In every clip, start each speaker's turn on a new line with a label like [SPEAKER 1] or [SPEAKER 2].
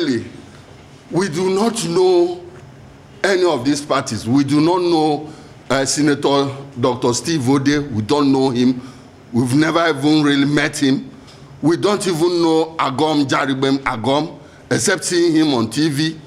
[SPEAKER 1] really, we do not know any of these parties. We do not know Senator Dr. Steve Ode. We don't know him. We've never even really met him. We don't even know Agom Jaribem Agom, except seeing him on TV.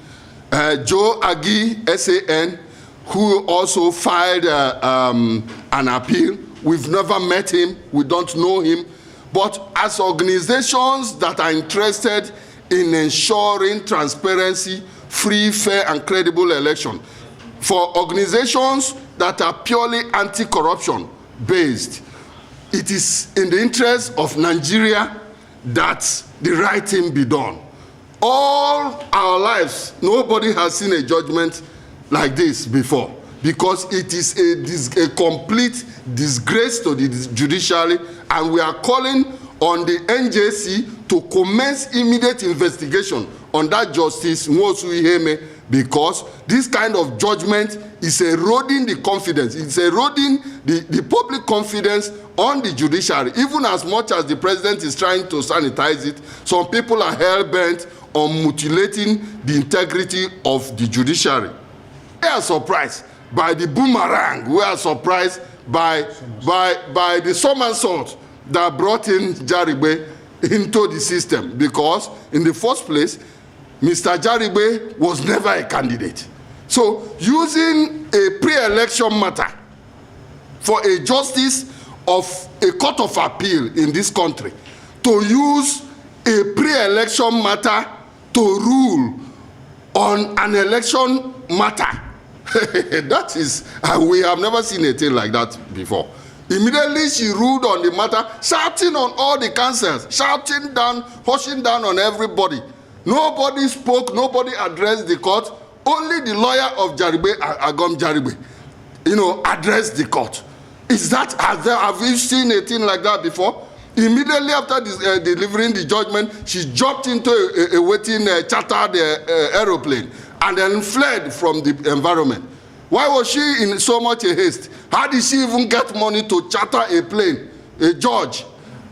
[SPEAKER 1] Joe Agi, SAN, who also filed an appeal. We've never met him. We don't know him. But as organizations that are interested in ensuring transparency, free, fair, and credible election, for organizations that are purely anti-corruption based, it is in the interest of Nigeria that the right thing be done. All our lives, nobody has seen a judgment like this before, because it is a complete disgrace to the judiciary, and we are calling on the NJC to commence immediate investigation on that Justice Nwosu Iheme, because this kind of judgment is eroding the confidence. It's eroding the public confidence on the judiciary. Even as much as the president is trying to sanitize it, some people are hell-bent on mutilating the integrity of the judiciary. We are surprised by the boomerang. We are surprised by the somersault that brought in Jaribe into the system, because in the first place, Mr. Jaribe was never a candidate. So using a pre-election matter for a justice of a court of appeal in this country to use a pre-election matter to rule on an election matter, that is, we have never seen a thing like that before. Immediately she ruled on the matter, shouting on all the councils, shouting down, pushing down on everybody. Nobody spoke, nobody addressed the court. Only the lawyer of Jaribe, Agom Jaribe, addressed the court. Is that, have you seen a thing like that before? Immediately after delivering the judgment, she jumped into a waiting chartered aeroplane and then fled from the environment. Why was she in so much a haste? How did she even get money to charter a plane, a judge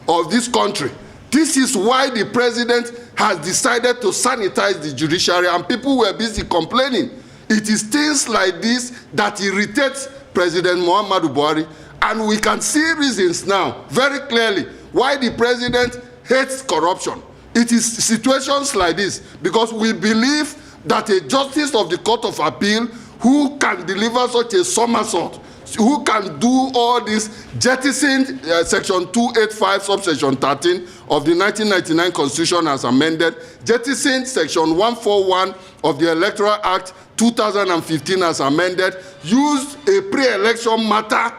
[SPEAKER 1] of this country? This is why the president has decided to sanitize the judiciary, and people were busy complaining. It is things like this that irritates President Muhammadu Buhari, and we can see reasons now very clearly why the president hates corruption. It is situations like this, because we believe that a justice of the Court of Appeal who can deliver such a somersault, who can do all this, jettisoned section 285 subsection 13 of the 1999 Constitution as amended, jettisoned section 141 of the Electoral Act 2015 as amended, used a pre-election matter,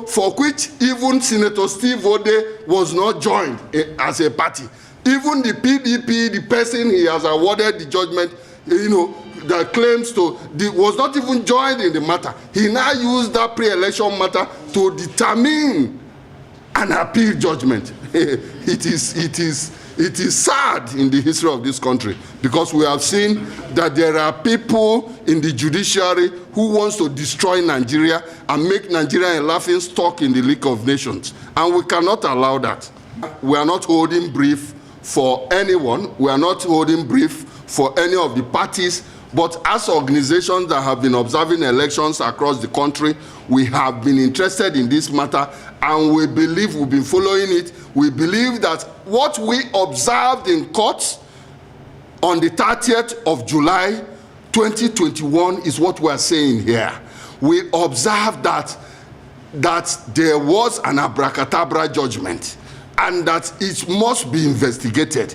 [SPEAKER 1] for which even Senator Steve Ode was not joined as a party. Even the PDP, the person he has awarded the judgment, that claims to, was not even joined in the matter. He now used that pre-election matter to determine an appeal judgment. It is sad in the history of this country, because we have seen that there are people in the judiciary who wants to destroy Nigeria and make Nigeria a laughing stock in the League of Nations. And we cannot allow that. We are not holding brief for anyone. We are not holding brief for any of the parties. But as organizations that have been observing elections across the country, we have been interested in this matter, and we believe we've been following it. We believe that what we observed in courts on the 30th of July, 2021 is what we are saying here. We observed that there was an abracadabra judgment, and that it must be investigated.